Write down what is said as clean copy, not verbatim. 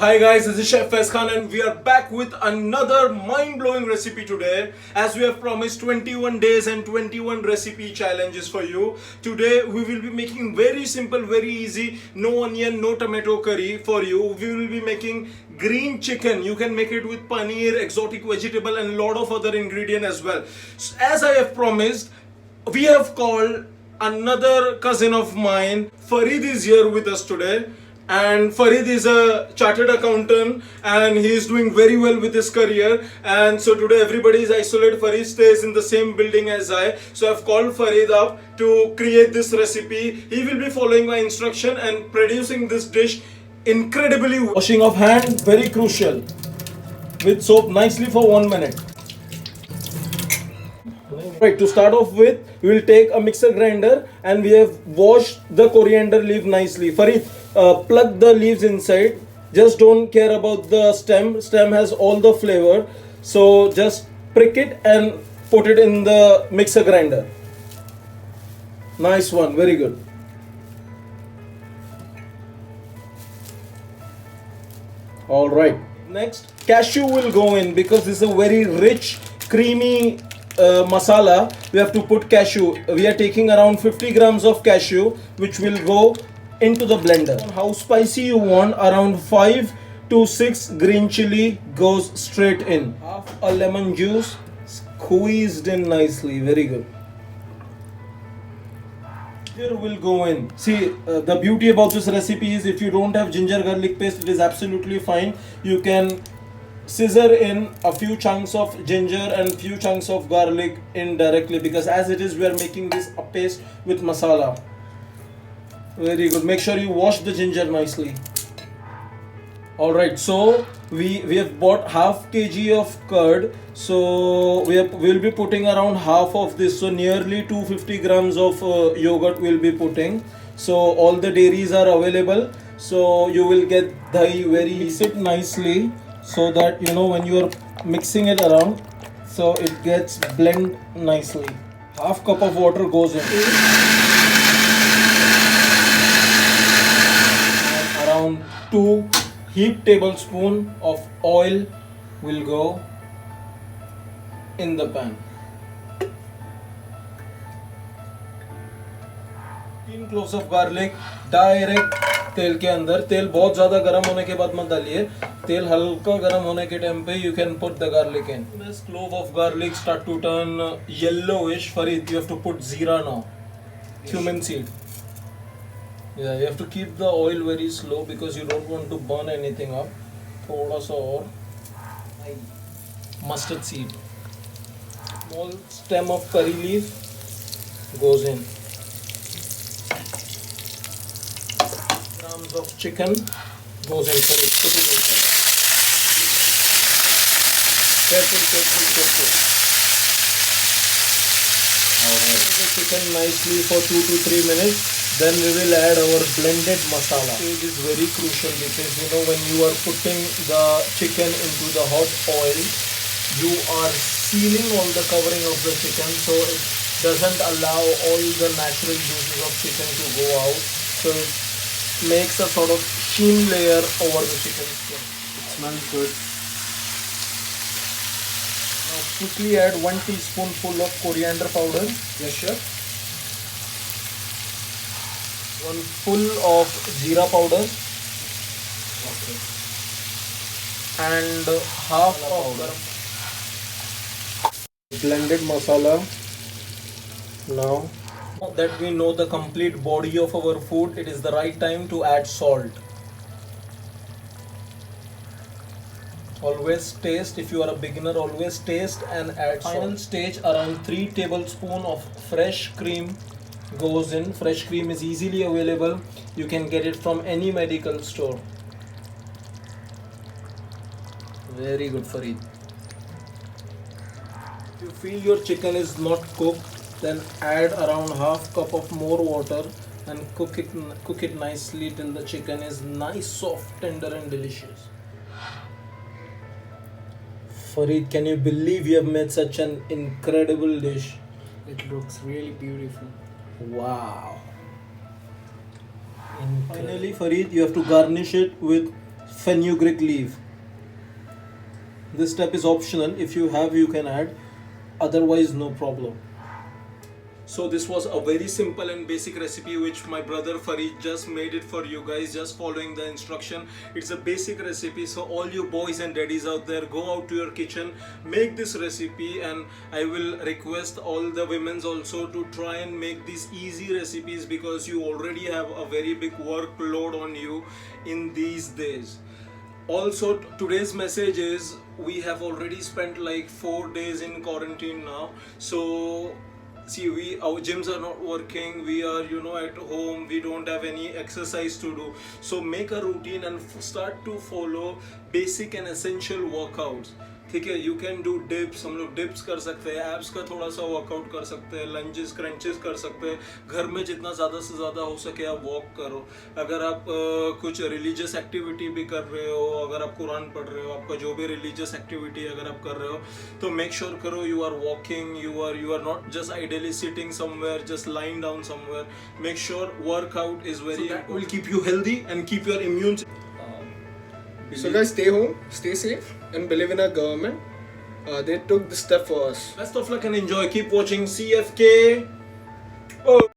Hi guys, this is Chef Faiz and we are back with another mind-blowing recipe today. As we have promised 21 days and 21 recipe challenges for you. Today we will be making very simple, very easy, no onion, no tomato curry for you. We will be making green chicken. You can make it with paneer, exotic vegetable and lot of other ingredient as well. So, as I have promised, we have called another cousin of mine. Farid is here with us today. And Farid is a chartered accountant and he is doing very well with his career. And so today everybody is isolated. Farid stays in the same building as I. So I've called Farid up to create this recipe. He will be following my instruction and producing this dish incredibly. Washing of hand, very crucial. With soap nicely for 1 minute. Right, to start off with, we will take a mixer grinder and we have washed the coriander leaf nicely. Farid, plug the leaves inside. Just don't care about the stem. Stem has all the flavor. So just prick it and put it in the mixer grinder. Nice one, very good. Alright, next cashew will go in because this is a very rich, creamy masala. We have to put cashew. We are taking around 50 grams of cashew which will go into the blender. How spicy you want, around 5 to 6 green chili goes straight in. Half a lemon juice squeezed in nicely, very good. Ginger will go in. See, the beauty about this recipe is if you don't have ginger garlic paste, it is absolutely fine. You can scissor in a few chunks of ginger and few chunks of garlic in directly, because as it is we are making this a paste with masala. Very good. Make sure you wash the ginger nicely. Alright, so we have bought half kg of curd. So we'll be putting around half of this. So nearly 250 grams of yogurt we'll be putting. So all the dairies are available. So you will get dahi very mix it nicely, so that you know when you are mixing it around, so it gets blend nicely. Half cup of water goes in. And around 2 heaped tablespoon of oil will go in the pan. 3 cloves of garlic direct तेल के अंदर. तेल बहुत ज़्यादा गर्म होने के बाद मत डालिए. तेल हल्का गर्म होने के टाइम पे you can put the garlic in. This clove of garlic start to turn yellowish. Farid, you have to put zeera now. Cumin seed. Yeah, you have to keep the oil very slow because you don't want to burn anything up. थोड़ा सा और mustard seed. Small stem of curry leaf goes in. Grams of chicken goes in. Put it inside. Careful. Alright. The chicken nicely for 2 to 3 minutes. Then we will add our blended masala. It is very crucial because you know when you are putting the chicken into the hot oil, you are sealing all the covering of the chicken, so it doesn't allow all the natural juices of chicken to go out. So it makes a sort of sheen layer over the chicken skin. It smells good. Now quickly add 1 teaspoonful of coriander powder. Yes, chef. 1 full of zeera powder. Okay. And half of blended masala. Now that we know the complete body of our food, it is the right time to add salt. Always taste. If you are a beginner, always taste and add salt. Final stage, around 3 tablespoons of fresh cream goes in. Fresh cream is easily available. You can get it from any medical store. Very good, Farid. If you feel your chicken is not cooked, then add around half cup of more water and cook it nicely till the chicken is nice, soft, tender and delicious. Farid, can you believe you have made such an incredible dish? It looks really beautiful. Wow. Finally, Farid, you have to garnish it with fenugreek leaf. This step is optional. If you have, you can add. Otherwise, no problem. So this was a very simple and basic recipe which my brother Farid just made it for you guys, just following the instruction. It's a basic recipe, so all you boys and daddies out there, go out to your kitchen, make this recipe, and I will request all the women's also to try and make these easy recipes because you already have a very big workload on you in these days. Also, today's message is we have already spent like 4 days in quarantine now, so see, our gyms are not working, we are at home, we don't have any exercise to do, so make a routine and start to follow basic and essential workouts. ठीक है, you can do dips, हम लोग dips कर सकते हैं, abs का थोड़ा सा वर्कआउट कर सकते हैं, लंजेस क्रंचेस कर सकते हैं, घर में जितना ज़्यादा से ज़्यादा हो सके आप वॉक करो. अगर आप कुछ रिलीजियस एक्टिविटी भी कर रहे हो, अगर आप कुरान पढ़ रहे हो, आपका जो भी रिलीजियस एक्टिविटी अगर आप कर रहे हो तो मेक श्योर करो you are walking, you are not just ideally sitting somewhere, just lying down somewhere. Make sure workout is very, will keep you healthy and keep your immune. So guys, stay home, stay safe, and believe in our government. They took this step for us. Best of luck and enjoy. Keep watching CFK. Oh.